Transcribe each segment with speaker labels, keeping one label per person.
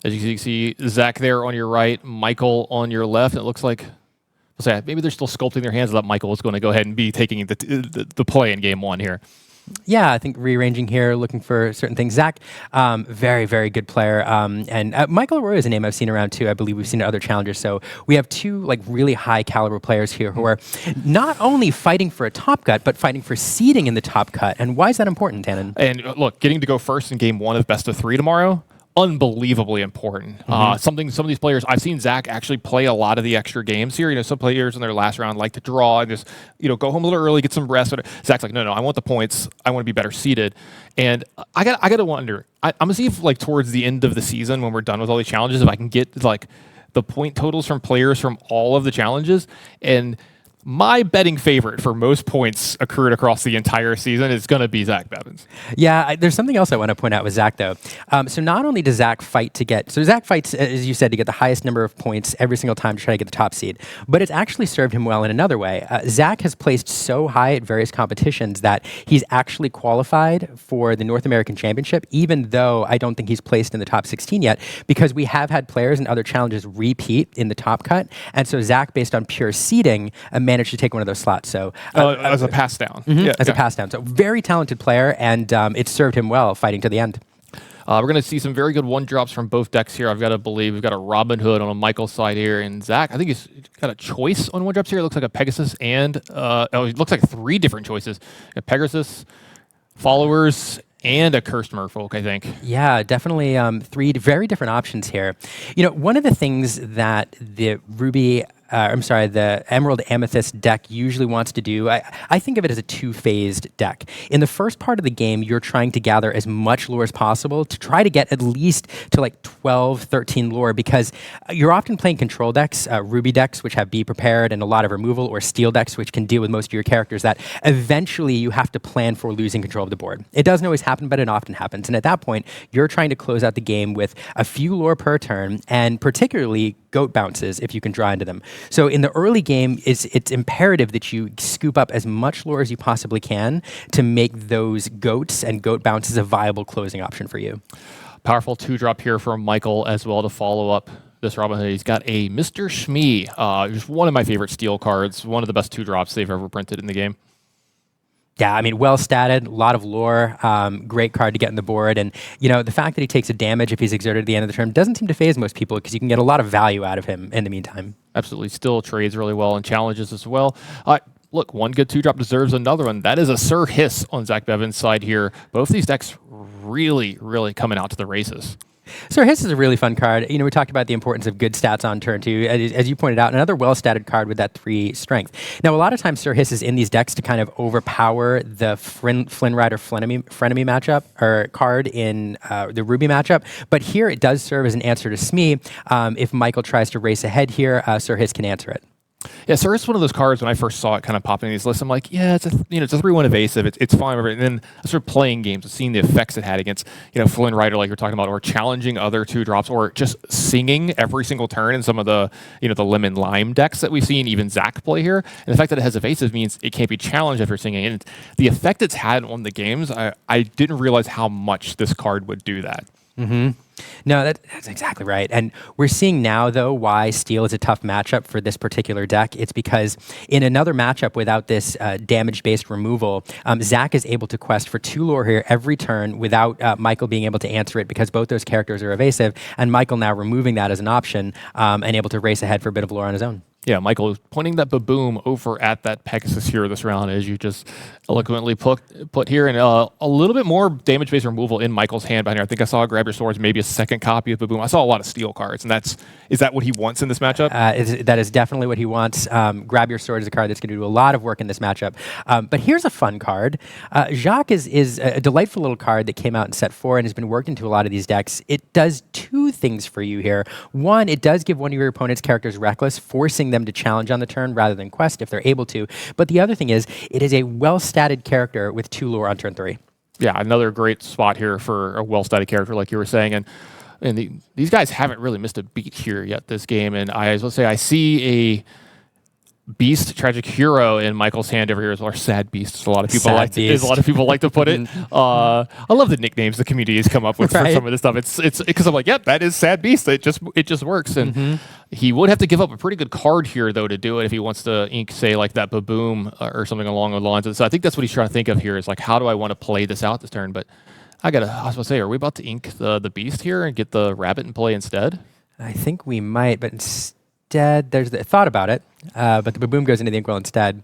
Speaker 1: As you can see, Zach there on your right, Michael on your left. It looks like, maybe they're still sculpting their hands that Michael is going to go ahead and be taking the play in game one here.
Speaker 2: Yeah, I think rearranging here, looking for certain things. Zach, very, very good player. And Michael Arroyo is a name I've seen around too. I believe we've seen other challengers. So we have two like really high caliber players here who are not only fighting for a top cut, but fighting for seeding in the top cut. And why is that important, Tannen?
Speaker 1: And look, getting to go first in game one of best of 3 tomorrow, unbelievably important. Some of these players, I've seen Zach actually play a lot of the extra games here. You know, some players in their last round like to draw and just, go home a little early, get some rest. But Zach's like, no, I want the points. I want to be better seated. And I got to wonder, I'm going to see if like towards the end of the season when we're done with all these challenges, if I can get like the point totals from players from all of the challenges. And my betting favorite for most points accrued across the entire season is going to be Zach Bevins.
Speaker 2: Yeah, there's something else I want to point out with Zach, though. So not only does Zach Zach fights, as you said, to get the highest number of points every single time to try to get the top seed, but it's actually served him well in another way. Zach has placed so high at various competitions that he's actually qualified for the North American Championship, even though I don't think he's placed in the top 16 yet, because we have had players in other challenges repeat in the top cut, and so Zach, based on pure seeding, managed to take one of those slots. So
Speaker 1: as a pass down.
Speaker 2: As a pass down. So very talented player, and it served him well fighting to the end.
Speaker 1: We're going to see some very good one drops from both decks here. I've got to believe we've got a Robin Hood on a Michael side here, and Zach, I think he's got a choice on one drops here. It looks like a Pegasus and it looks like 3 different choices. A Pegasus, Followers, and a Cursed Merfolk, I think.
Speaker 2: Yeah, definitely 3 very different options here. One of the things that the the Emerald Amethyst deck usually wants to do, I think of it as a 2-phased deck. In the first part of the game, you're trying to gather as much lore as possible to try to get at least to like 12, 13 lore, because you're often playing control decks, Ruby decks, which have Be Prepared and a lot of removal, or Steel decks, which can deal with most of your characters, that eventually you have to plan for losing control of the board. It doesn't always happen, but it often happens. And at that point, you're trying to close out the game with a few lore per turn, and particularly goat bounces if you can draw into them. So in the early game, it's imperative that you scoop up as much lore as you possibly can to make those goats and goat bounces a viable closing option for you.
Speaker 1: Powerful 2-drop here from Michael as well to follow up this Robin Hood. He's got a Mr. Shmee, just one of my favorite steel cards, one of the best 2-drops they've ever printed in the game.
Speaker 2: Yeah, I mean, well statted, a lot of lore, great card to get on the board. And, the fact that he takes a damage if he's exerted at the end of the turn doesn't seem to phase most people, because you can get a lot of value out of him in the meantime.
Speaker 1: Absolutely. Still trades really well and challenges as well. Look, one good 2-drop deserves another one. That is a Sir Hiss on Zach Bevins' side here. Both these decks really, really coming out to the races.
Speaker 2: Sir Hiss is a really fun card. We talked about the importance of good stats on turn 2. As you pointed out, another well-statted card with that 3 strength. Now, a lot of times Sir Hiss is in these decks to kind of overpower the Flynn Rider Frenemy matchup, or card in the Ruby matchup. But here it does serve as an answer to Smee. If Michael tries to race ahead here, Sir Hiss can answer it.
Speaker 1: Yeah, Sir Hiss is one of those cards when I first saw it kind of popping in these lists. I'm like, yeah, it's a 3-1 evasive. It's fine. And then I started playing games and seeing the effects it had against, Flynn Rider, like you're talking about, or challenging other 2-drops, or just singing every single turn in some of the, the Lemon Lime decks that we've seen even Zach play here. And the fact that it has evasive means it can't be challenged if you're singing. And the effect it's had on the games, I didn't realize how much this card would do that.
Speaker 2: Mm-hmm. No, that's exactly right. And we're seeing now, though, why Steel is a tough matchup for this particular deck. It's because in another matchup without this damage-based removal, Zach is able to quest for 2 lore here every turn without Michael being able to answer it, because both those characters are evasive, and Michael now removing that as an option and able to race ahead for a bit of lore on his own.
Speaker 1: Yeah, Michael is pointing that Baboom over at that Pegasus here this round, as you just eloquently put here. And a little bit more damage-based removal in Michael's hand behind here. I think I saw Grab Your Swords, maybe a second copy of Baboom. I saw a lot of steel cards, and is that what he wants in this matchup?
Speaker 2: That is definitely what he wants. Grab Your Sword is a card that's going to do a lot of work in this matchup. But here's a fun card. Jacques is a delightful little card that came out in set 4 and has been worked into a lot of these decks. It does 2 things for you here. One, it does give one of your opponent's characters Reckless, forcing them to challenge on the turn rather than quest if they're able to. But the other thing is, it is a well-statted character with 2 lore on turn 3.
Speaker 1: Yeah, another great spot here for a well-statted character, like you were saying. And these guys haven't really missed a beat here yet this game. And I see Beast, Tragic Hero in Michael's hand over here as well, or Sad Beast, as a lot of people like to put it. I love the nicknames the community has come up with for some of this stuff. It's because I'm like, yep, that is Sad Beast. It just works. And he would have to give up a pretty good card here though to do it if he wants to ink, say, like that Baboom or something along those lines. So I think that's what he's trying to think of here is like, how do I want to play this out this turn? But I was going to say, are we about to ink the Beast here and get the Rabbit in play instead?
Speaker 2: I think we might, but instead, there's the thought about it, but the Baboom goes into the Inkwell instead.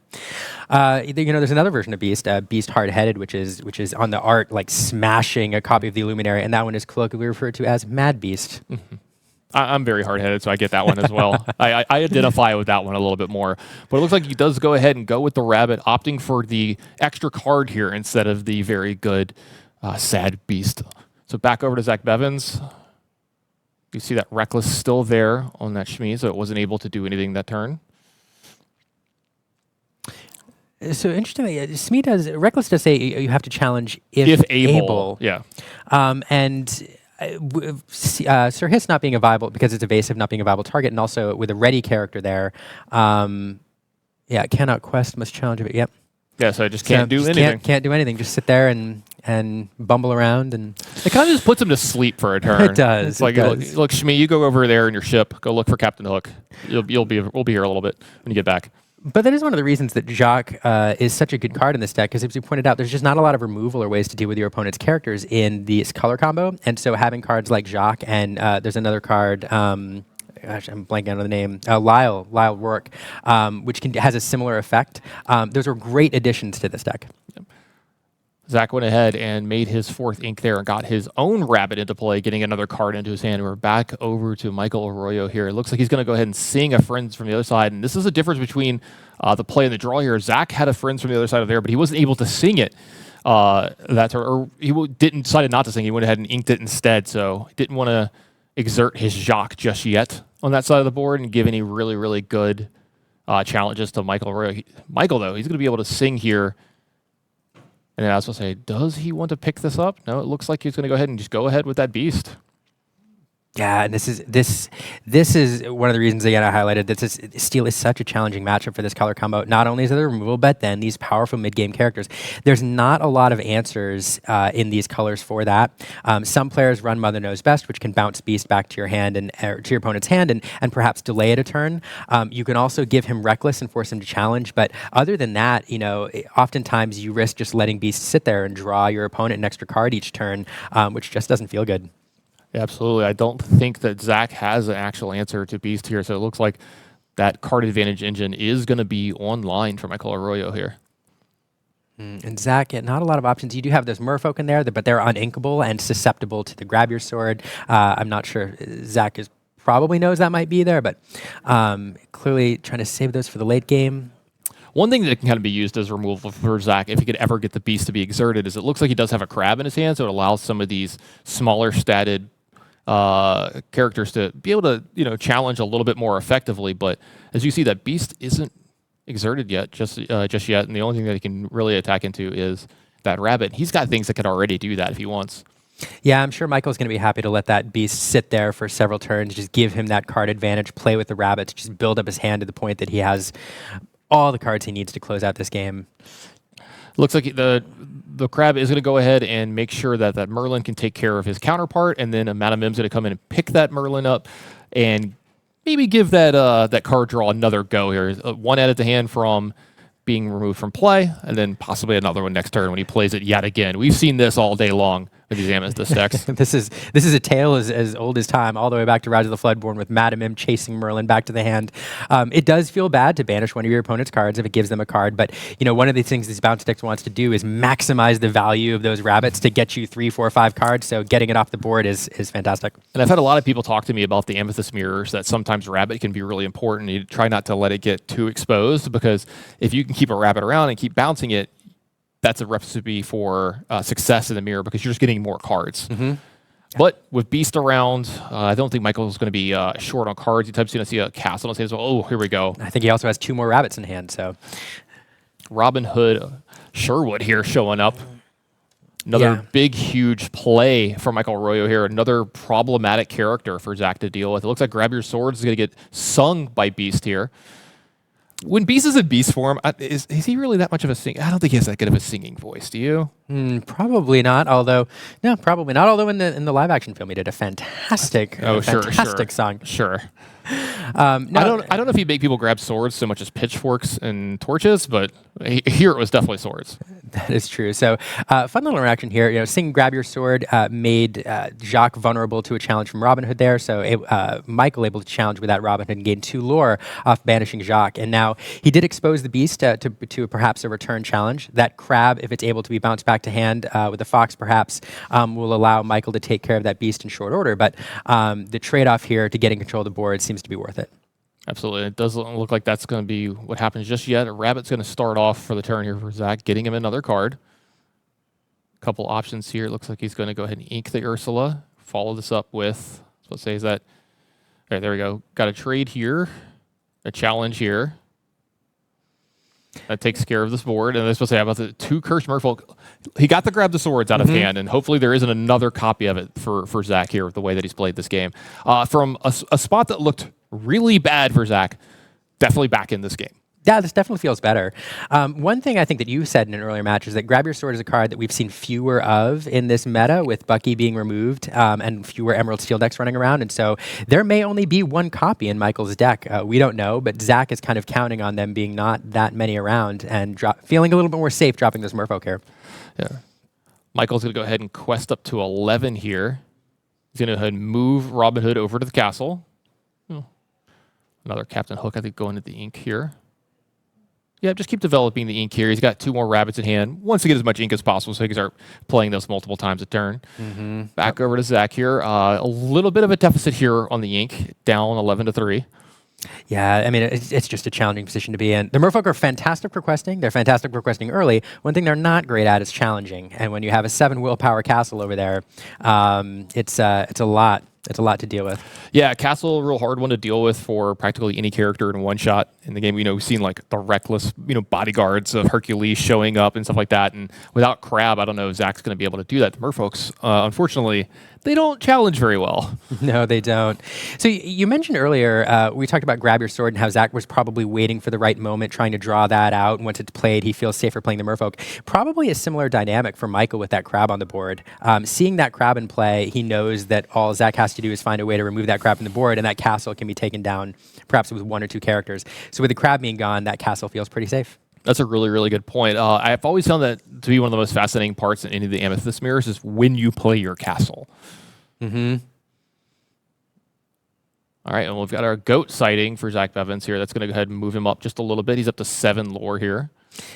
Speaker 2: There's another version of Beast, Beast Hard-Headed, which is on the art like smashing a copy of the Illuminary, and that one is colloquially referred to as Mad Beast.
Speaker 1: I'm very hard-headed, so I get that one as well. I identify with that one a little bit more. But it looks like he does go ahead and go with the Rabbit, opting for the extra card here instead of the very good Sad Beast. So back over to Zach Bevins. You see that Reckless still there on that Shmi, so it wasn't able to do anything that turn.
Speaker 2: So interestingly, Reckless does say you have to challenge if able.
Speaker 1: Yeah.
Speaker 2: Sir Hiss not being a viable, because it's evasive, not being a viable target, and also with a ready character there. Cannot quest, must challenge it. Yep.
Speaker 1: Yeah, so I just can't do anything.
Speaker 2: Can't do anything. Just sit there and bumble around, and
Speaker 1: it kind of just puts him to sleep for a turn.
Speaker 2: It does.
Speaker 1: It's like, look, Shmi, you go over there in your ship. Go look for Captain Hook. We'll be here a little bit when you get back.
Speaker 2: But that is one of the reasons that Jacques is such a good card in this deck, because as you pointed out, there's just not a lot of removal or ways to deal with your opponent's characters in this color combo, and so having cards like Jacques and there's another card. I'm blanking on the name. Lyle Rourke, which has a similar effect. Those are great additions to this deck.
Speaker 1: Yep. Zach went ahead and made his fourth ink there and got his own Rabbit into play, getting another card into his hand. We're back over to Michael Arroyo here. It looks like he's going to go ahead and sing a Friends from the other side. And this is the difference between the play and the draw here. Zach had a Friends from the other side of there, but he wasn't able to sing it. Decided not to sing. He went ahead and inked it instead. So he didn't want to exert his Jacques just yet on that side of the board and give any really, really good challenges to Michael Arroyo. Michael, though, he's going to be able to sing here. And then I was going to say, does he want to pick this up? No, it looks like he's going to go ahead and just go ahead with that Beast.
Speaker 2: Yeah, and this is one of the reasons again I highlighted that Steel is such a challenging matchup for this color combo. Not only is it a removal, but then these powerful mid-game characters. There's not a lot of answers in these colors for that. Some players run Mother Knows Best, which can bounce Beast back to your hand and to your opponent's hand and perhaps delay it a turn. You can also give him Reckless and force him to challenge. But other than that, oftentimes you risk just letting Beast sit there and draw your opponent an extra card each turn, which just doesn't feel good.
Speaker 1: Yeah, absolutely. I don't think that Zach has an actual answer to Beast here, so it looks like that card advantage engine is going to be online for Michael Arroyo here.
Speaker 2: And Zach, not a lot of options. You do have those merfolk in there, but they're uninkable and susceptible to the grab your sword. I'm not sure. Zach probably knows that might be there, but clearly trying to save those for the late game.
Speaker 1: One thing that can kind of be used as removal for Zach, if he could ever get the Beast to be exerted, is it looks like he does have a crab in his hand, so it allows some of these smaller statted characters to be able to challenge a little bit more effectively. But as you see, that Beast isn't exerted yet, just yet, and the only thing that he can really attack into is that Rabbit. He's got things that could already do that if he wants.
Speaker 2: Yeah, I'm sure Michael's going to be happy to let that Beast sit there for several turns, just give him that card advantage, play with the Rabbits, just build up his hand to the point that he has all the cards he needs to close out this game.
Speaker 1: Looks like the crab is going to go ahead and make sure that Merlin can take care of his counterpart, and then Madame Mim's going to come in and pick that Merlin up and maybe give that card draw another go here. One added to hand from being removed from play, and then possibly another one next turn when he plays it yet again. We've seen this all day long with these Amethyst decks.
Speaker 2: This is a tale as old as time, all the way back to Rise of the Floodborn with Madame Mim chasing Merlin back to the hand. It does feel bad to banish one of your opponent's cards if it gives them a card, but one of the things these bounce decks wants to do is maximize the value of those rabbits to get you 3, 4, 5 cards, so getting it off the board is fantastic.
Speaker 1: And I've had a lot of people talk to me about the Amethyst mirrors, that sometimes rabbit can be really important. You try not to let it get too exposed, because if you can keep a rabbit around and keep bouncing it, that's a recipe for success in the mirror, because you're just getting more cards. Mm-hmm. But with Beast around, I don't think Michael's going to be short on cards. He's going to see a castle and say, "Oh, here we go."
Speaker 2: I think he also has 2 more rabbits in hand. So
Speaker 1: Robin Hood Sherwood here showing up. Another big, huge play for Michael Arroyo here. Another problematic character for Zach to deal with. It looks like Grab Your Swords is going to get sung by Beast here. when Beast is in Beast form, is he really that much of a singer? I don't think he has that good of a singing voice. Do you?
Speaker 2: Probably not. Although, no, probably not. Although in the live action film, he did a fantastic, fantastic song.
Speaker 1: Sure.
Speaker 2: No,
Speaker 1: I don't know if he'd make people grab swords so much as pitchforks and torches, but here it was definitely swords.
Speaker 2: That is true. So, fun little interaction here. You know, Sing Grab Your Sword made Jacques vulnerable to a challenge from Robin Hood there. So, Michael able to challenge with that Robin Hood and gain 2 lore off banishing Jacques. And now he did expose the beast to perhaps a return challenge. That crab, if it's able to be bounced back to hand with the fox, perhaps will allow Michael to take care of that beast in short order. But the trade-off here to getting control of the board seems to be worth it.
Speaker 1: Absolutely. It doesn't look like that's going to be what happens just yet. A rabbit's going to start off for the turn here for Zach, getting him another card. A couple options here. It looks like he's going to go ahead and ink the Ursula. Follow this up with, let's say, is that, all right, there we go. Got a trade here, a challenge here. That takes care of this board. And I was supposed to say about the 2 cursed merfolk. He got to grab the swords out of hand, and hopefully there isn't another copy of it for Zach here with the way that he's played this game. From a spot that looked really bad for Zach, definitely back in this game.
Speaker 2: Yeah, this definitely feels better. One thing I think that you said in an earlier match is that Grab Your Sword is a card that we've seen fewer of in this meta, with Bucky being removed and fewer Emerald Steel decks running around. And so there may only be 1 copy in Michael's deck. We don't know, but Zach is kind of counting on them being not that many around and feeling a little bit more safe dropping this merfolk here.
Speaker 1: Yeah. Michael's going to go ahead and quest up to 11 here. He's going to go ahead and move Robin Hood over to the castle. Another Captain Hook, I think, going to the ink here. Yeah, just keep developing the ink here. He's got 2 more rabbits in hand. Wants to get as much ink as possible so he can start playing those multiple times a turn. Back over to Zach here. A little bit of a deficit here on the ink, down 11-3.
Speaker 2: Yeah, I mean, it's just a challenging position to be in. The merfolk are fantastic for questing. They're fantastic for questing early. One thing they're not great at is challenging. And when you have a 7 willpower castle over there, it's a lot. It's a lot to deal with.
Speaker 1: Yeah, castle, a real hard one to deal with for practically any character in one shot in the game. We've seen like the reckless, bodyguards of Hercules showing up and stuff like that. And without Crab, I don't know if Zach's going to be able to do that. The merfolks, unfortunately, they don't challenge very well.
Speaker 2: No, they don't. So you mentioned earlier, we talked about Grab Your Sword and how Zach was probably waiting for the right moment, trying to draw that out. And once it's played, he feels safer playing the merfolk. Probably a similar dynamic for Michael with that crab on the board. Seeing that crab in play, he knows that all Zach has to do is find a way to remove that crab from the board, and that castle can be taken down perhaps with 1 or 2 characters. So with the crab being gone, that castle feels pretty safe.
Speaker 1: That's a really, really good point. I've always found that to be one of the most fascinating parts in any of the Amethyst mirrors is when you play your castle. All right, and we've got our goat sighting for Zach Bevins here. That's going to go ahead and move him up just a little bit. He's up to 7 lore here.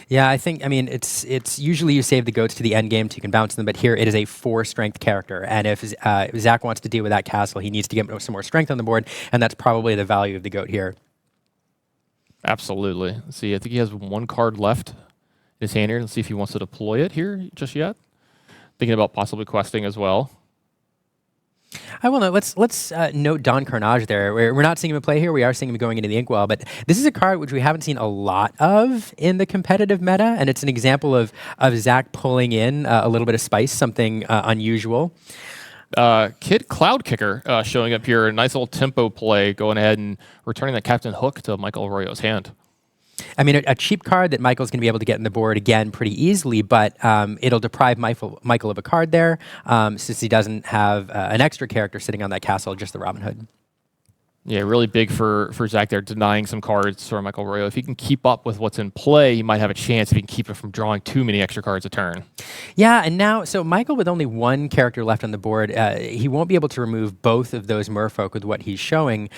Speaker 2: Yeah, I mean, it's usually you save the goats to the end game so you can bounce them, but here it is a 4 strength character. And if Zach wants to deal with that castle, he needs to get some more strength on the board, and that's probably the value of the goat here.
Speaker 1: Absolutely. Let's see, I think he has 1 card left in his hand here. Let's see if he wants to deploy it here just yet. Thinking about possibly questing as well.
Speaker 2: I will know. Let's note Don Carnage there. We're not seeing him play here. We are seeing him going into the Inkwell, but this is a card which we haven't seen a lot of in the competitive meta, and it's an example of Zach pulling in a little bit of spice, something unusual.
Speaker 1: Kid Cloud Kicker showing up here. A nice little tempo play, going ahead and returning that Captain Hook to Michael Arroyo's hand.
Speaker 2: I mean, a cheap card that Michael's going to be able to get in the board again pretty easily, but it'll deprive Michael of a card there since he doesn't have an extra character sitting on that castle, just the Robin Hood.
Speaker 1: Yeah, really big for Zach there, denying some cards for Michael Arroyo. If he can keep up with what's in play, he might have a chance if he can keep it from drawing too many extra cards a turn.
Speaker 2: Yeah, and now, so Michael with only 1 character left on the board, he won't be able to remove both of those merfolk with what he's showing.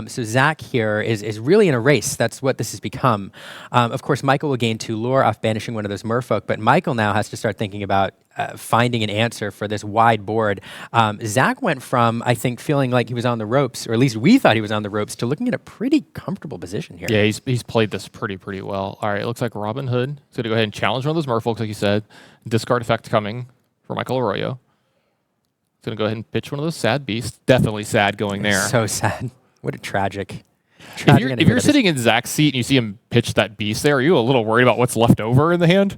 Speaker 2: So Zach here is really in a race. That's what this has become. Of course, Michael will gain 2 lore off banishing one of those merfolk, but Michael now has to start thinking about finding an answer for this wide board. Zach went from, I think, feeling like he was on the ropes, or at least we thought he was on the ropes, to looking at a pretty comfortable position here.
Speaker 1: Yeah, he's played this pretty well. All right, it looks like Robin Hood is going to go ahead and challenge one of those merfolks, like you said. Discard effect coming for Michael Arroyo. He's going to go ahead and pitch one of those sad beasts. Definitely sad going there.
Speaker 2: So sad. What a tragic
Speaker 1: If you're sitting in Zach's seat and you see him pitch that beast there, are you a little worried about what's left over in the hand?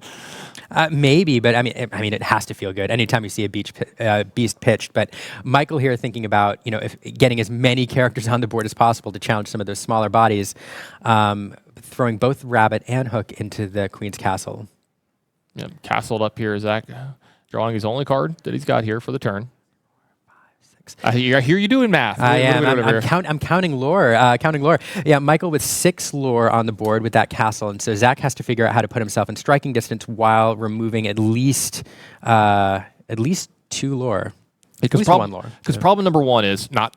Speaker 2: Maybe, but I mean, it has to feel good anytime you see a beast pitched. But Michael here thinking about, if getting as many characters on the board as possible to challenge some of those smaller bodies, throwing both rabbit and hook into the queen's castle.
Speaker 1: Yeah, castled up here, Zach, drawing his only card that he's got here for the turn. I hear you doing math.
Speaker 2: I am. I'm counting lore. Yeah, Michael with 6 lore on the board with that castle, and so Zach has to figure out how to put himself in striking distance while removing at least 2 lore.
Speaker 1: Because problem number 1 is not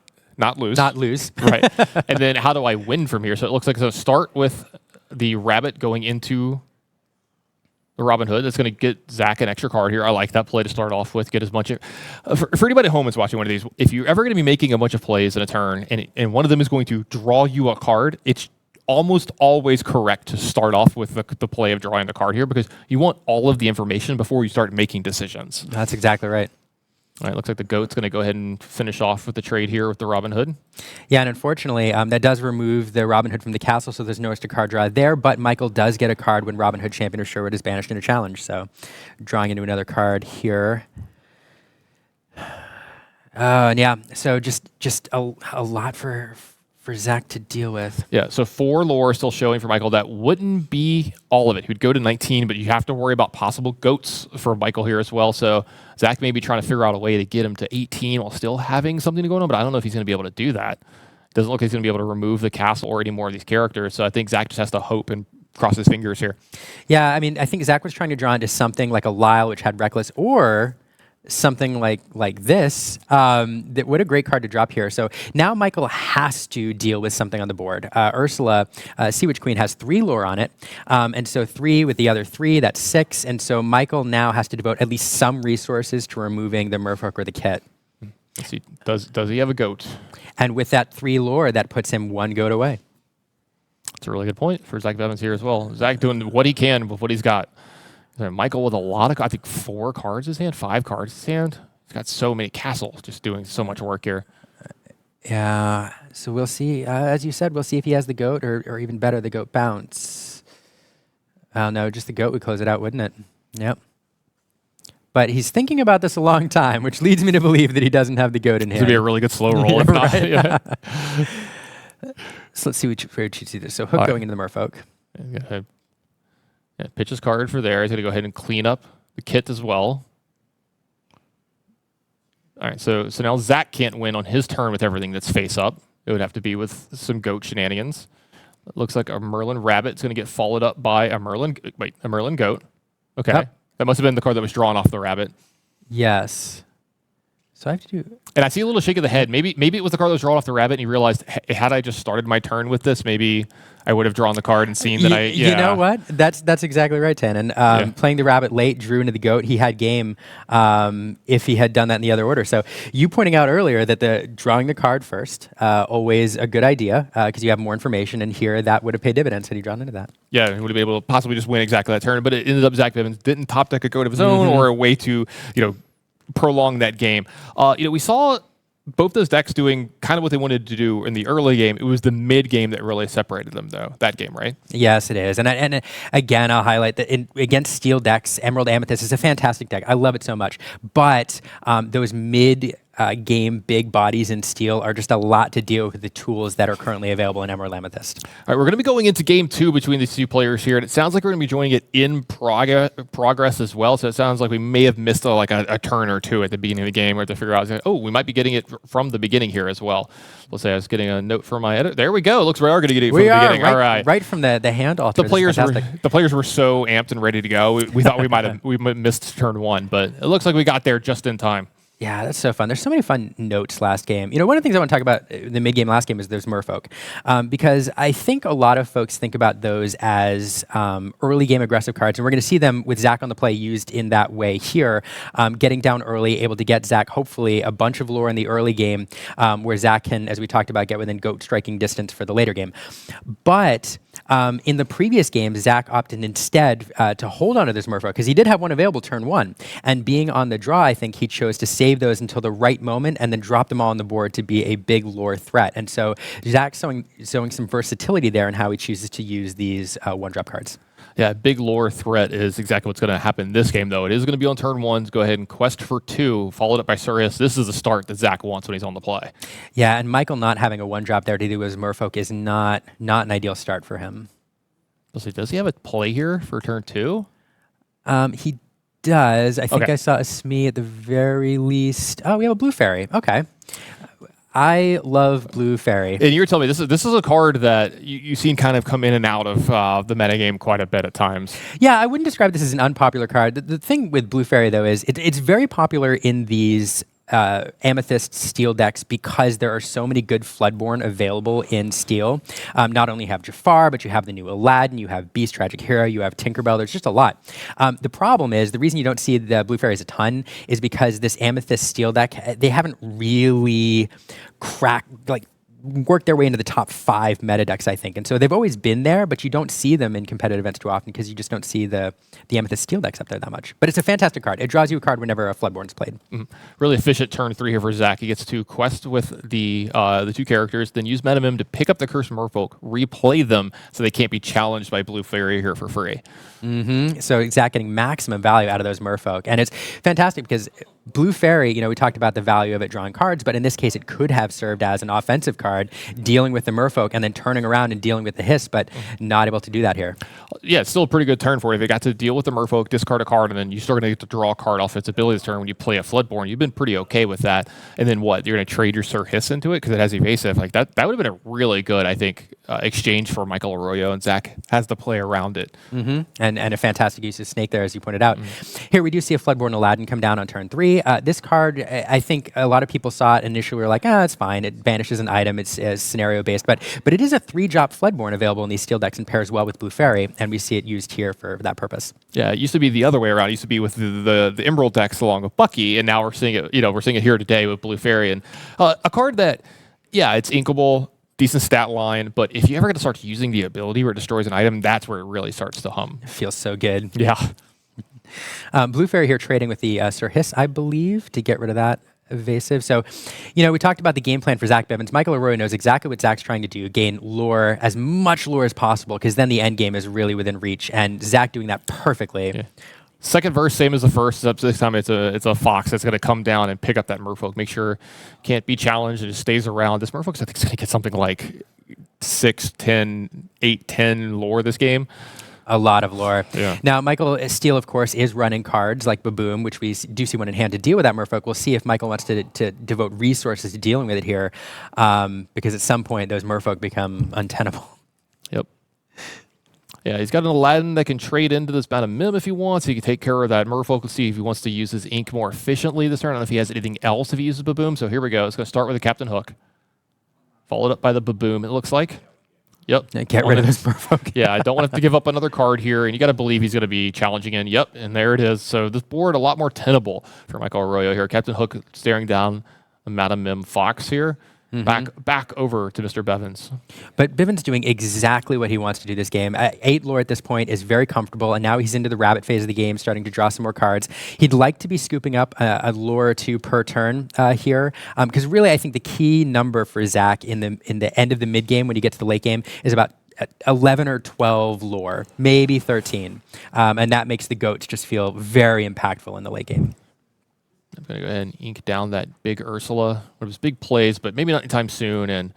Speaker 1: lose.
Speaker 2: Not lose.
Speaker 1: Right. And then how do I win from here? So it looks like start with the rabbit going into the Robin Hood. That's going to get Zach an extra card here. I like that play to start off with. Get as much for anybody at home that's watching one of these. If you're ever going to be making a bunch of plays in a turn, and one of them is going to draw you a card, it's almost always correct to start off with the play of drawing the card here, because you want all of the information before you start making decisions.
Speaker 2: That's exactly right.
Speaker 1: All right, looks like the goat's going to go ahead and finish off with the trade here with the Robin Hood.
Speaker 2: Yeah, and unfortunately, that does remove the Robin Hood from the castle, so there's no extra card draw there, but Michael does get a card when Robin Hood, Champion of Sherwood, is banished in a challenge, so drawing into another card here. Yeah, so just a lot for Zach to deal with.
Speaker 1: Yeah, so 4 lore still showing for Michael. That wouldn't be all of it. He would go to 19, but you have to worry about possible goats for Michael here as well. So Zach may be trying to figure out a way to get him to 18 while still having something to go on, but I don't know if he's going to be able to do that. Doesn't look like he's going to be able to remove the castle or any more of these characters. So I think Zach just has to hope and cross his fingers here.
Speaker 2: Yeah, I mean, I think Zach was trying to draw into something like a Lyle, which had Reckless, or something like this. What a great card to drop here. So now Michael has to deal with something on the board. Ursula, Sea Witch Queen, has 3 lore on it. And so 3 with the other 3, that's 6. And so Michael now has to devote at least some resources to removing the Merfolk or the Kit.
Speaker 1: Let's see, does he have a goat?
Speaker 2: And with that 3 lore, that puts him 1 goat away.
Speaker 1: That's a really good point for Zach Bevins here as well. Zach doing what he can with what he's got. Michael with a lot of, I think 4 cards in his hand, 5 cards in his hand. He's got so many castles, just doing so much work here.
Speaker 2: Yeah, so we'll see. As you said, we'll see if he has the goat, or even better, the goat bounce. No, just the goat would close it out, wouldn't it? Yep. But he's thinking about this a long time, which leads me to believe that he doesn't have the goat in hand.
Speaker 1: This would be a really good slow roll. If not. Yeah.
Speaker 2: So let's see where you see this. So hook going into the Merfolk.
Speaker 1: Yeah, pitch his card for there. He's going to go ahead and clean up the Kit as well. All right, so now Zach can't win on his turn with everything that's face up. It would have to be with some goat shenanigans. It looks like a Merlin Rabbit is going to get followed up by a Merlin Goat. Okay, that must have been the card that was drawn off the rabbit.
Speaker 2: Yes. So I have to do...
Speaker 1: And I see a little shake of the head. Maybe it was the card that was drawn off the rabbit, and he realized, hey, had I just started my turn with this, maybe I would have drawn the card and seen that
Speaker 2: You know what? That's exactly right, Tannen. Playing the rabbit late, drew into the goat. He had game if he had done that in the other order. So you pointing out earlier that the drawing the card first, always a good idea because you have more information, and here that would have paid dividends had he drawn into that.
Speaker 1: Yeah, he would have been able to possibly just win exactly that turn, but it ended up Zach Bevins didn't top deck a goat of his own or a way to, prolong that game. We saw both those decks doing kind of what they wanted to do in the early game. It was the mid game that really separated them, though. That game, right?
Speaker 2: Yes, it is. And again, I'll highlight that against steel decks, Emerald Amethyst is a fantastic deck. I love it so much. But those mid game big bodies in steel are just a lot to deal with the tools that are currently available in Emerald Amethyst.
Speaker 1: All right, we're going to be going into game 2 between these 2 players here, and it sounds like we're going to be joining it in progress as well. So it sounds like we may have missed a turn or 2 at the beginning of the game. We have to figure out, we might be getting it from the beginning here as well. Let's say I was getting a note from my editor. There we go. It looks like we are going to get it from the beginning.
Speaker 2: Right,
Speaker 1: all right,
Speaker 2: right from the hand altar.
Speaker 1: The players were so amped and ready to go. We thought we might have missed turn 1, but it looks like we got there just in time.
Speaker 2: Yeah, that's so fun. There's so many fun notes last game. One of the things I want to talk about the mid-game last game is there's Merfolk. Because I think a lot of folks think about those as early game aggressive cards, and we're going to see them with Zach on the play used in that way here. Getting down early, able to get Zach hopefully a bunch of lore in the early game where Zach can, as we talked about, get within goat striking distance for the later game. But In the previous game, Zach opted instead to hold on to this Merfolk because he did have one available turn 1. And being on the draw, I think he chose to save those until the right moment and then drop them all on the board to be a big lore threat. And so Zach's showing some versatility there in how he chooses to use these one-drop cards.
Speaker 1: Yeah, big lore threat is exactly what's going to happen this game, though. It is going to be on turn 1. Go ahead and quest for 2, followed up by Sirius. This is the start that Zach wants when he's on the play.
Speaker 2: Yeah, and Michael not having a one-drop there to do his Merfolk is not an ideal start for him.
Speaker 1: Does he have a play here for turn 2?
Speaker 2: He does. I think
Speaker 1: Okay.
Speaker 2: I saw a Smee at the very least. Oh, we have a Blue Fairy. Okay. I love Blue Fairy.
Speaker 1: And you were telling me this is a card that you've seen kind of come in and out of the metagame quite a bit at times.
Speaker 2: Yeah, I wouldn't describe this as an unpopular card. The thing with Blue Fairy, though, is it's very popular in these Amethyst Steel decks because there are so many good Floodborn available in Steel. Not only have Jafar, but you have the new Aladdin, you have Beast Tragic Hero, you have Tinkerbell. There's just a lot. The problem is, the reason you don't see the Blue Fairies a ton is because this Amethyst Steel deck, they haven't really work their way into the top 5 meta decks, I think. And so they've always been there, but you don't see them in competitive events too often because you just don't see the Amethyst Steel decks up there that much. But it's a fantastic card. It draws you a card whenever a Floodborn's played.
Speaker 1: Really efficient turn 3 here for Zach. He gets to quest with the 2 characters, then use Metamim to pick up the Cursed Merfolk, replay them so they can't be challenged by Blue Fairy here for free.
Speaker 2: So Zach getting maximum value out of those Merfolk. And it's fantastic because Blue Fairy, we talked about the value of it drawing cards, but in this case, it could have served as an offensive card, dealing with the Merfolk and then turning around and dealing with the Hiss, but not able to do that here.
Speaker 1: Yeah, it's still a pretty good turn for you. If you got to deal with the Merfolk, discard a card, and then you're still going to get to draw a card off its ability turn when you play a Floodborn. You've been pretty okay with that. And then what? You're going to trade your Sir Hiss into it because it has evasive. Like that would have been a really good, I think, exchange for Michael Arroyo, and Zach has to play around it.
Speaker 2: And a fantastic use of Snake there, as you pointed out. Here we do see a Floodborn Aladdin come down on turn 3. This card, I think a lot of people saw it initially, were like, it's fine. It banishes an item. It's scenario-based. But it is a 3-drop Floodborn available in these Steel decks and pairs well with Blue Fairy, and we see it used here for that purpose.
Speaker 1: Yeah, it used to be the other way around. It used to be with the Emerald decks along with Bucky, and now we're seeing it. We're seeing it here today with Blue Fairy, and a card that, it's inkable, decent stat line, but if you ever get to start using the ability where it destroys an item, that's where it really starts to hum.
Speaker 2: It feels so good.
Speaker 1: Yeah.
Speaker 2: Blue Fairy here trading with the Sir Hiss, I believe, to get rid of that evasive. So, we talked about the game plan for Zach Bivens. Michael Arroyo knows exactly what Zach's trying to do, gain lore, as much lore as possible, because then the end game is really within reach, and Zach doing that perfectly.
Speaker 1: Yeah. Second verse, same as the first, except this time it's a fox that's going to come down and pick up that Merfolk. Make sure can't be challenged and it stays around. This Merfolk, I think, is going to get something like 6, 10, 8, 10 lore this game.
Speaker 2: A lot of lore.
Speaker 1: Yeah.
Speaker 2: Now, Michael Steele, of course, is running cards like Baboom, which we do see one in hand to deal with that Merfolk. We'll see if Michael wants to devote resources to dealing with it here, because at some point those Merfolk become untenable.
Speaker 1: Yep. Yeah, he's got an Aladdin that can trade into this Metamim if he wants. He can take care of that Merfolk. Let's see if he wants to use his ink more efficiently this turn. I don't know if he has anything else if he uses Baboom. So here we go. It's going to start with the Captain Hook, followed up by the Baboom, it looks like. Yep.
Speaker 2: Get rid of this Merfolk.
Speaker 1: Yeah, I don't want him to give up another card here, and you got to believe he's going to be challenging in. Yep, and there it is. So this board a lot more tenable for Michael Arroyo here. Captain Hook staring down the Metamim Fox here. Back over to Mr. Bevins.
Speaker 2: But Bivens doing exactly what he wants to do this game. 8 lore at this point is very comfortable, and now he's into the rabbit phase of the game, starting to draw some more cards. He'd like to be scooping up a lore or 2 per turn here, because really I think the key number for Zach in the end of the mid game when you get to the late game is about 11 or 12 lore, maybe 13, and that makes the goats just feel very impactful in the late game.
Speaker 1: I'm going to go ahead and ink down that big Ursula. One of his big plays, but maybe not anytime soon. And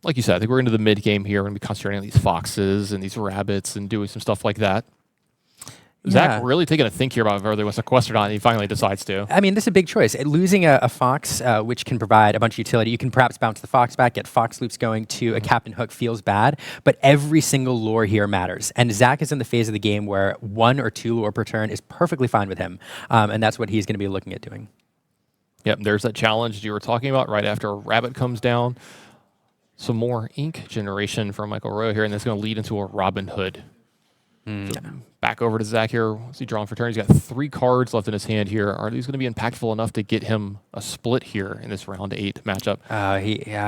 Speaker 1: like you said, I think we're into the mid game here. We're going to be concentrating on these foxes and these rabbits and doing some stuff like that.
Speaker 2: Yeah.
Speaker 1: Zach really taking a think here about whether he wants to quest or not, and he finally decides to.
Speaker 2: I mean, this is a big choice. Losing a fox, which can provide a bunch of utility, you can perhaps bounce the fox back, get fox loops going to a Captain Hook feels bad, but every single lore here matters. And Zach is in the phase of the game where 1 or 2 lore per turn is perfectly fine with him, and that's what he's going to be looking at doing.
Speaker 1: Yep, there's that challenge you were talking about right after a rabbit comes down. Some more ink generation from Michael Arroyo here, and that's going to lead into a Robin Hood. So back over to Zach here. What's he drawing for turn? He's got 3 cards left in his hand here. Are these going to be impactful enough to get him a split here in this round 8 matchup?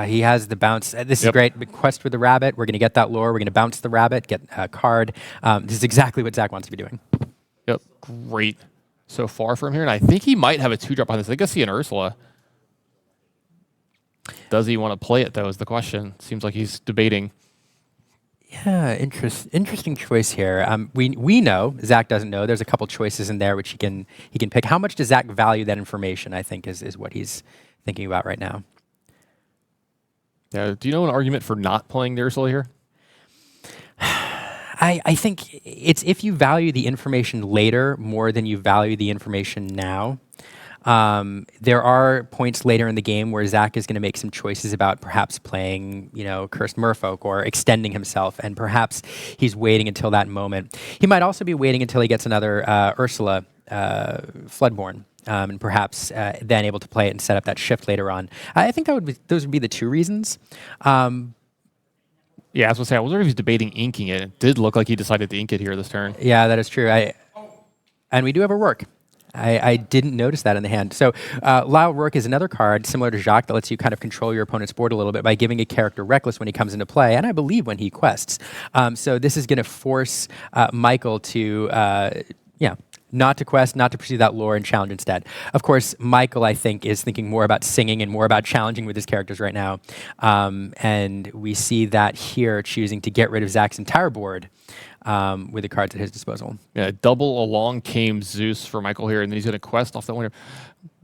Speaker 2: He has the bounce. This is great. Big quest with the rabbit. We're going to get that lore. We're going to bounce the rabbit, get a card. This is exactly what Zach wants to be doing.
Speaker 1: Yep, great so far from here. And I think he might have a 2-drop on this. I think I see an Ursula. Does he want to play it, though, is the question. Seems like he's debating.
Speaker 2: Yeah, interesting choice here. We know, Zach doesn't know. There's a couple choices in there which he can pick. How much does Zach value that information, I think, is what he's thinking about right now.
Speaker 1: Yeah, do you know an argument for not playing the Ursula here?
Speaker 2: I think it's if you value the information later more than you value the information now. There are points later in the game where Zach is going to make some choices about perhaps playing, Cursed Merfolk or extending himself, and perhaps he's waiting until that moment. He might also be waiting until he gets another Ursula Floodborn, and perhaps then able to play it and set up that shift later on. I think those would be the 2 reasons.
Speaker 1: Yeah, I was going to say, I wonder if he's debating inking it. It did look like he decided to ink it here this turn.
Speaker 2: Yeah, that is true. And we do have a Rourke. I didn't notice that in the hand. So Lyle Rourke is another card similar to Jacques that lets you kind of control your opponent's board a little bit by giving a character reckless when he comes into play, and I believe when he quests. So this is going to force Michael to, not to quest, not to pursue that lore and challenge instead. Of course, Michael, I think, is thinking more about singing and more about challenging with his characters right now. And we see that here, choosing to get rid of Zach's entire board with the cards at his disposal.
Speaker 1: Yeah, double along came Zeus for Michael here, and then he's going to quest off that winner.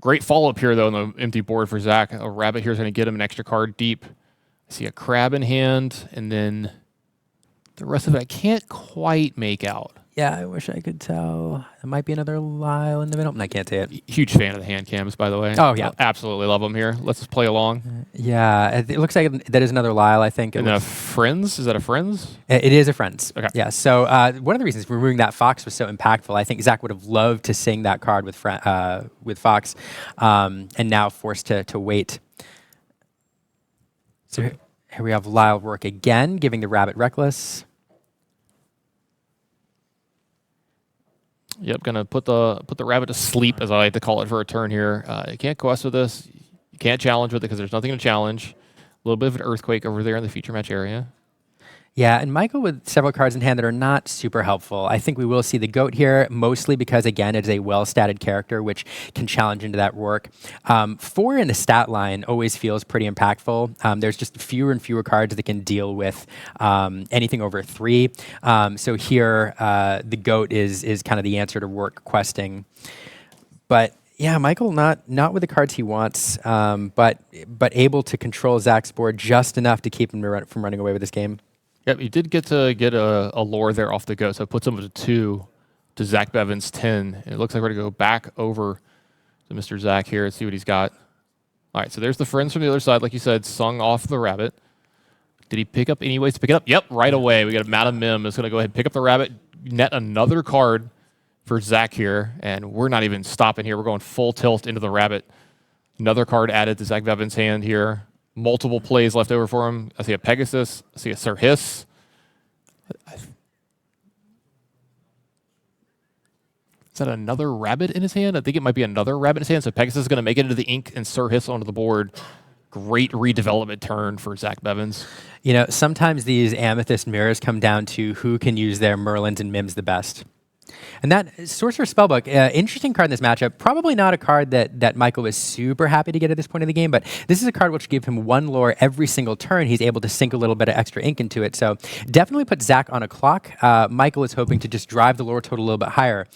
Speaker 1: Great follow-up here, though, on the empty board for Zach. A rabbit here is going to get him an extra card deep. I see a crab in hand, and then the rest of it I can't quite make out.
Speaker 2: Yeah, I wish I could tell. There might be another Lyle in the middle. I can't say it.
Speaker 1: Huge fan of the hand cams, by the way.
Speaker 2: Oh, yeah.
Speaker 1: Absolutely love them here. Let's just play along.
Speaker 2: Yeah, it looks like that is another Lyle, I think.
Speaker 1: And then a Friends? Is that a Friends?
Speaker 2: It is a Friends.
Speaker 1: Okay.
Speaker 2: Yeah, so one of the reasons removing that Fox was so impactful, I think Zach would have loved to sing that card with Fox, and now forced to wait. So here we have Lyle Rourke again, giving the rabbit reckless.
Speaker 1: Yep, gonna put the rabbit to sleep, as I like to call it, for a turn here. You can't quest with this. You can't challenge with it because there's nothing to challenge. A little bit of an earthquake over there in the feature match area.
Speaker 2: Yeah, and Michael with several cards in hand that are not super helpful. I think we will see the goat here, mostly because, again, it is a well-statted character, which can challenge into that Rourke. 4 in the stat line always feels pretty impactful. There's just fewer and fewer cards that can deal with anything over 3. So here, the goat is kind of the answer to Rourke questing. But yeah, Michael not with the cards he wants, but able to control Zach's board just enough to keep him from running away with this game.
Speaker 1: Yep, he did get a lore there off the go, so it puts him at 2 to Zach Bevan's 10. And it looks like we're going to go back over to Mr. Zach here and see what he's got. All right, so there's the Friends from the other side, like you said, sung off the rabbit. Did he pick up any ways to pick it up? Yep, right away. We got a Madam Mim that's going to go ahead and pick up the rabbit, net another card for Zach here, and we're not even stopping here. We're going full tilt into the rabbit. Another card added to Zach Bevan's hand here. Multiple plays left over for him. I see a Pegasus. I see a Sir Hiss. Is that another rabbit in his hand? I think it might be another rabbit in his hand. So Pegasus is going to make it into the ink and Sir Hiss onto the board. Great redevelopment turn for Zach Bevans.
Speaker 2: Sometimes these Amethyst mirrors come down to who can use their Merlins and Mims the best. And that Sorcerer's Spellbook, interesting card in this matchup. Probably not a card that Michael was super happy to get at this point in the game, but this is a card which gives him 1 lore every single turn. He's able to sink a little bit of extra ink into it. So definitely put Zach on a clock. Michael is hoping to just drive the lore total a little bit higher.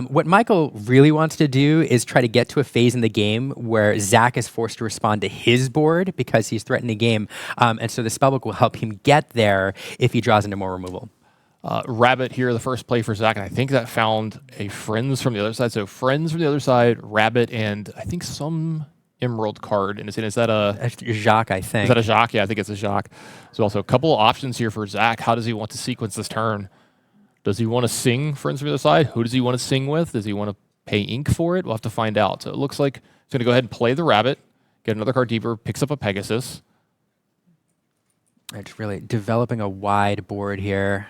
Speaker 2: What Michael really wants to do is try to get to a phase in the game where Zach is forced to respond to his board because he's threatening the game. And so the Spellbook will help him get there if he draws into more removal.
Speaker 1: Rabbit here, the first play for Zach, and I think that found a Friends from the other side. So Friends from the other side, Rabbit, and I think some Emerald card. And is that a
Speaker 2: Jacques, I think.
Speaker 1: Is that a Jacques? Yeah, I think it's a Jacques. So also a couple of options here for Zach. How does he want to sequence this turn? Does he want to sing Friends from the other side? Who does he want to sing with? Does he want to pay ink for it? We'll have to find out. So it looks like he's going to go ahead and play the Rabbit, get another card deeper, picks up a Pegasus.
Speaker 2: It's really developing a wide board here.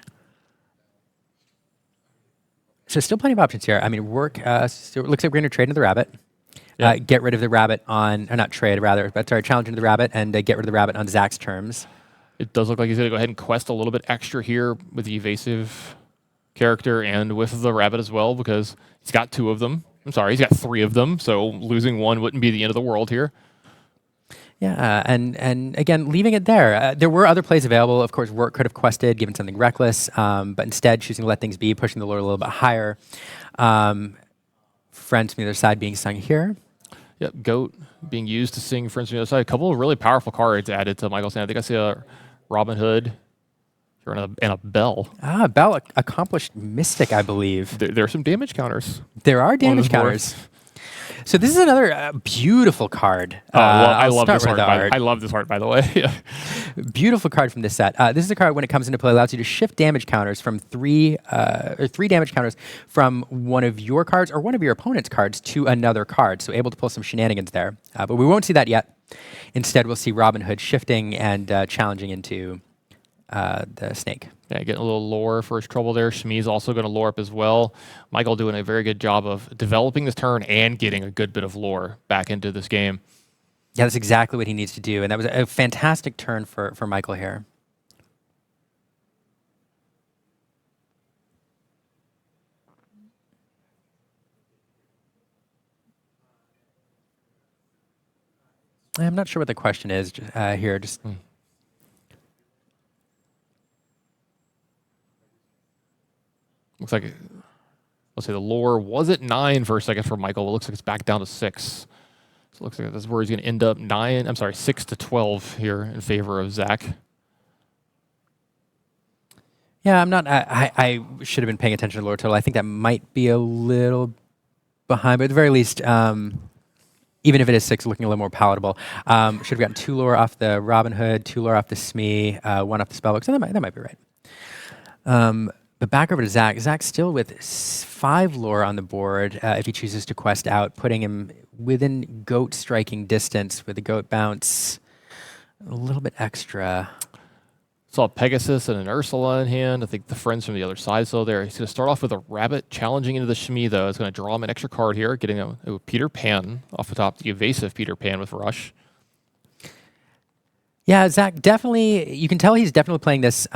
Speaker 2: So still plenty of options here. I mean, work. So it looks like we're going to trade into the rabbit.
Speaker 1: Yeah.
Speaker 2: Get rid of the rabbit on, or not trade, rather, but sorry, challenge into the rabbit and get rid of the rabbit on Zach's terms.
Speaker 1: It does look like he's going to go ahead and quest a little bit extra here with the evasive character and with the rabbit as well, because he's got 2 of them. I'm sorry, he's got 3 of them, so losing one wouldn't be the end of the world here.
Speaker 2: Yeah, and again, leaving it there. There were other plays available. Of course, work could have quested, given something reckless, but instead choosing to let things be, pushing the lure a little bit higher. Friends from the other side being sung here.
Speaker 1: Yep, Goat being used to sing Friends from the Other Side. A couple of really powerful cards added to Michael's hand. I think I see a Robin Hood here and a Bell.
Speaker 2: Ah, Bell, accomplished mystic, I believe.
Speaker 1: There are some damage counters.
Speaker 2: There are damage counters. So this is another beautiful card.
Speaker 1: I love this art. I love this art, by the way.
Speaker 2: Beautiful card from this set. This is a card when it comes into play allows you to shift damage counters from 3 damage counters from one of your cards or one of your opponent's cards to another card. So able to pull some shenanigans there. But we won't see that yet. Instead, we'll see Robin Hood shifting and challenging into the snake.
Speaker 1: Yeah, getting a little lore for his trouble there. Shmi's also going to lore up as well. Michael doing a very good job of developing this turn and getting a good bit of lore back into this game.
Speaker 2: Yeah, that's exactly what he needs to do. And that was a fantastic turn for Michael here. I'm not sure what the question is here.
Speaker 1: Looks like, let's say the lore was at 9 for a second for Michael. It looks like it's back down to 6. So it looks like that's where he's going to end up 6 to 12 here in favor of Zach.
Speaker 2: Yeah, I'm not. I should have been paying attention to lore total. I think that might be a little behind, but at the very least, even if it is 6, looking a little more palatable. Should have gotten 2 lore off the Robin Hood, 2 lore off the Shmi, 1 off the Spellbook. So that might be right. But back over to Zach. Zach's still with 5 lore on the board if he chooses to quest out, putting him within goat striking distance with the goat bounce. A little bit extra.
Speaker 1: Saw Pegasus and an Ursula in hand. I think the friends from the other side still there. He's going to start off with a rabbit challenging into the Shmi, though. It's going to draw him an extra card here, getting a Peter Pan off the top, the evasive Peter Pan with Rush.
Speaker 2: Yeah, Zach definitely, you can tell he's definitely playing this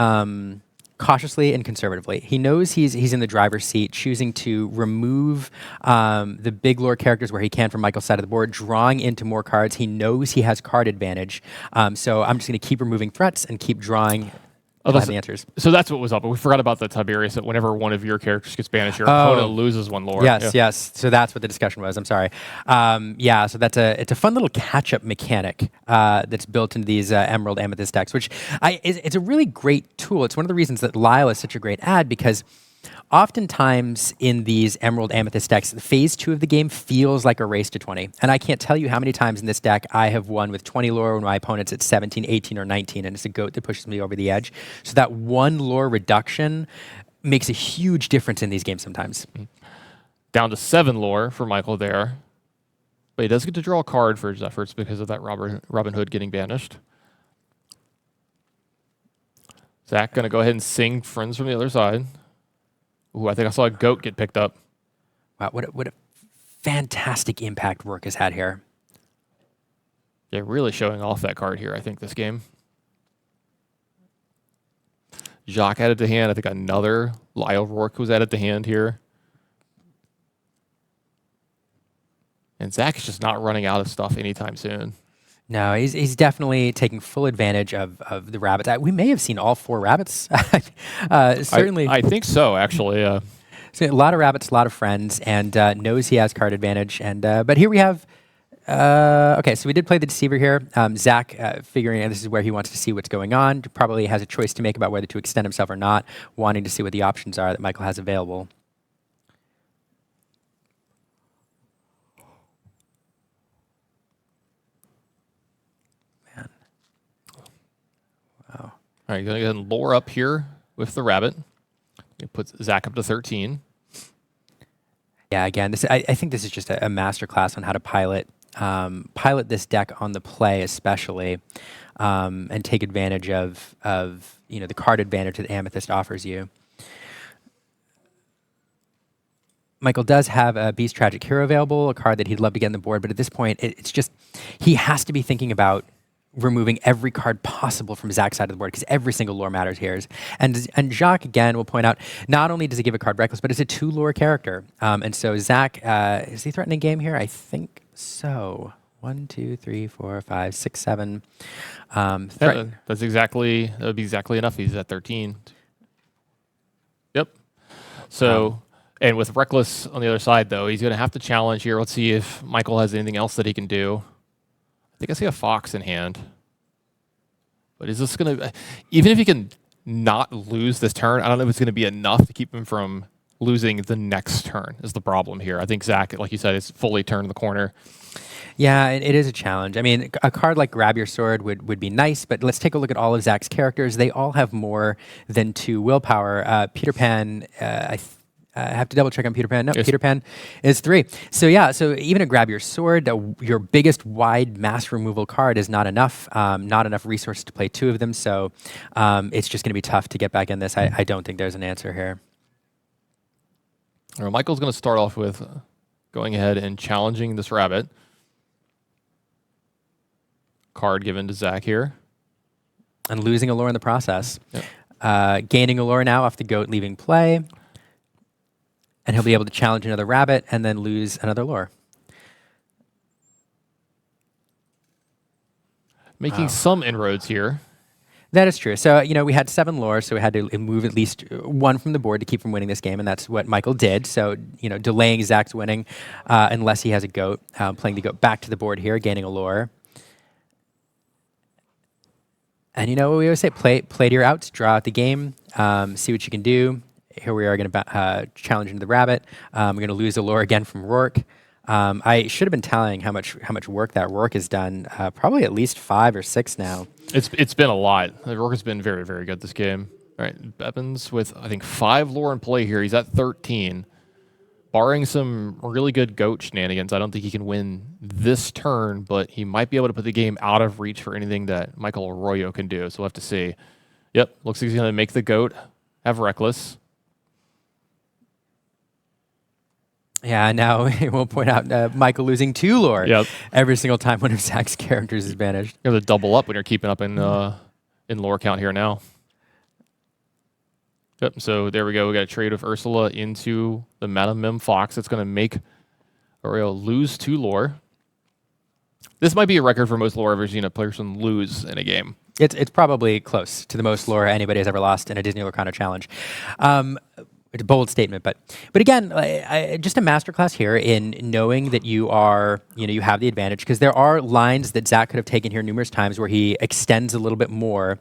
Speaker 2: cautiously and conservatively. He knows he's in the driver's seat, choosing to remove the big lore characters where he can from Michael's side of the board, drawing into more cards. He knows he has card advantage. So I'm just going to keep removing threats and keep drawing the answers.
Speaker 1: So that's what was up. We forgot about the Tiberius, that whenever one of your characters gets banished, your opponent loses 1 lore.
Speaker 2: Yes. So that's what the discussion was. I'm sorry. Yeah, so it's a fun little catch-up mechanic that's built into these Emerald Amethyst decks, which it's a really great tool. It's one of the reasons that Lyle is such a great ad, because oftentimes in these Emerald Amethyst decks, phase 2 of the game feels like a race to 20. And I can't tell you how many times in this deck I have won with 20 lore when my opponent's at 17, 18, or 19, and it's a goat that pushes me over the edge. So that 1 lore reduction makes a huge difference in these games sometimes.
Speaker 1: Down to 7 lore for Michael there. But he does get to draw a card for his efforts because of that Robin Hood getting banished. Zach going to go ahead and sing Friends from the Other Side. Ooh, I think I saw a goat get picked up.
Speaker 2: Wow, what a fantastic impact work has had here.
Speaker 1: Yeah, really showing off that card here, I think, this game. Jacques added to hand. I think another Lyle Rourke was added to hand here. And Zach is just not running out of stuff anytime soon.
Speaker 2: No, he's definitely taking full advantage of the rabbits. We may have seen all 4 rabbits. Certainly.
Speaker 1: I think so, actually.
Speaker 2: So a lot of rabbits, a lot of friends, and knows he has card advantage. And but here we have, okay, so we did play the Deceiver here. Zach, figuring out this is where he wants to see what's going on, probably has a choice to make about whether to extend himself or not, wanting to see what the options are that Michael has available.
Speaker 1: All right, going to go ahead and lore up here with the rabbit. It puts Zach up to 13.
Speaker 2: Yeah, again, I think this is just a masterclass on how to pilot this deck on the play, especially, and take advantage of the card advantage that Amethyst offers you. Michael does have a Beast Tragic Hero available, a card that he'd love to get on the board, but at this point, it's just, he has to be thinking about removing every card possible from Zach's side of the board because every single lore matters here. And Jacques, again, will point out, not only does he give a card Reckless, but it's a 2-lore character. And so Zach, is he threatening game here? I think so. 1, 2, 3, 4, 5, 6, 7.
Speaker 1: Yeah, that would be exactly enough. He's at 13. Yep. So... and with Reckless on the other side, though, he's going to have to challenge here. Let's see if Michael has anything else that he can do. I think I see a Fox in hand. But is this going to... even if he can not lose this turn, I don't know if it's going to be enough to keep him from losing the next turn is the problem here. I think Zach, like you said, is fully turned the corner.
Speaker 2: Yeah, it is a challenge. I mean, a card like Grab Your Sword would be nice, but let's take a look at all of Zach's characters. They all have more than 2 willpower. Peter Pan... I have to double check on Peter Pan. No, yes. Peter Pan is 3. So yeah, so even a Grab Your Sword, your biggest wide mass removal card is not enough. Not enough resources to play 2 of them. So it's just going to be tough to get back in this. I don't think there's an answer here.
Speaker 1: Well, Michael's going to start off with going ahead and challenging this rabbit. Card given to Zach here.
Speaker 2: And losing a lore in the process.
Speaker 1: Yep.
Speaker 2: Gaining a lore now off the goat leaving play. And he'll be able to challenge another rabbit and then lose another lore.
Speaker 1: Making some inroads here.
Speaker 2: That is true. So, you know, we had 7 lore, so we had to move at least 1 from the board to keep from winning this game, and that's what Michael did. So, you know, delaying Zach's winning unless he has a goat, playing the goat back to the board here, gaining a lore. And you know what we always say, play to your outs, draw out the game, see what you can do. Here we are going to challenge into the rabbit. We're going to lose a lore again from Rourke. I should have been tallying how much work that Rourke has done. Probably at least 5 or 6 now.
Speaker 1: It's been a lot. Rourke has been very, very good this game. All right, Bevins with, I think, 5 lore in play here. He's at 13. Barring some really good goat shenanigans, I don't think he can win this turn, but he might be able to put the game out of reach for anything that Michael Arroyo can do. So we'll have to see. Yep, looks like he's going to make the goat have Reckless.
Speaker 2: Yeah, now we'll point out Michael losing 2 lore every single time one of Zach's characters is banished.
Speaker 1: You have to double up when you're keeping up in lore count here now. Yep, so there we go. We got a trade of Ursula into the Madame Mim Fox. That's going to make Oreo lose 2 lore. This might be a record for most lore ever seen a person lose in a game.
Speaker 2: It's probably close to the most lore anybody has ever lost in a Disney Lorcana challenge. It's a bold statement, but again, just a masterclass here in knowing that you are, you have the advantage, because there are lines that Zach could have taken here numerous times where he extends a little bit more.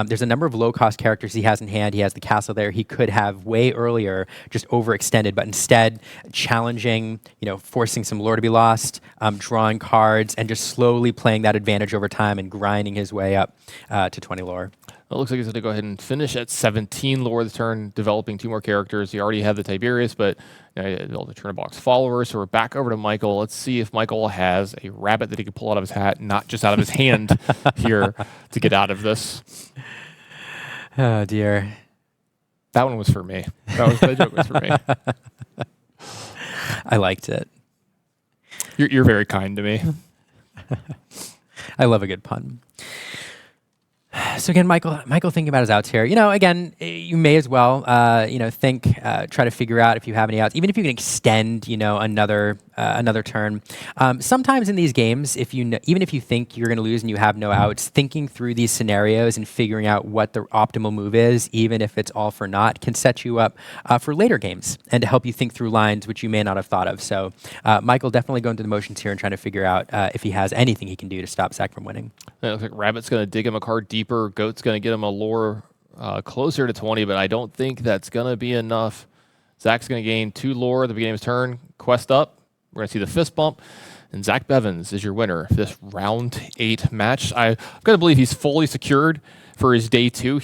Speaker 2: There's a number of low-cost characters he has in hand. He has the castle there. He could have way earlier just overextended, but instead challenging, forcing some lore to be lost, drawing cards, and just slowly playing that advantage over time and grinding his way up to 20 lore.
Speaker 1: It looks like he's going to go ahead and finish at 17 lore this turn, developing 2 more characters. He already had the Tiberius, but all the turn box followers. So we're back over to Michael. Let's see if Michael has a rabbit that he can pull out of his hat, not just out of his hand here to get out of this.
Speaker 2: Oh, dear.
Speaker 1: That one was for me. That joke was for me.
Speaker 2: I liked it.
Speaker 1: You're very kind to me.
Speaker 2: I love a good pun. So again, Michael thinking about his outs here. Again, you may as well, try to figure out if you have any outs, even if you can extend, another turn. Sometimes in these games, even if you think you're going to lose and you have no outs, thinking through these scenarios and figuring out what the optimal move is, even if it's all for naught, can set you up for later games and to help you think through lines which you may not have thought of. So Michael definitely going through the motions here and trying to figure out if he has anything he can do to stop Zach from winning.
Speaker 1: It looks like Rabbit's going to dig him a card deeper. Goat's going to get him a lore closer to 20, but I don't think that's going to be enough. Zach's going to gain 2 lore at the beginning of his turn. Quest up. We're going to see the fist bump. And Zach Bevins is your winner for this round 8 match. I've got to believe he's fully secured for his day 2.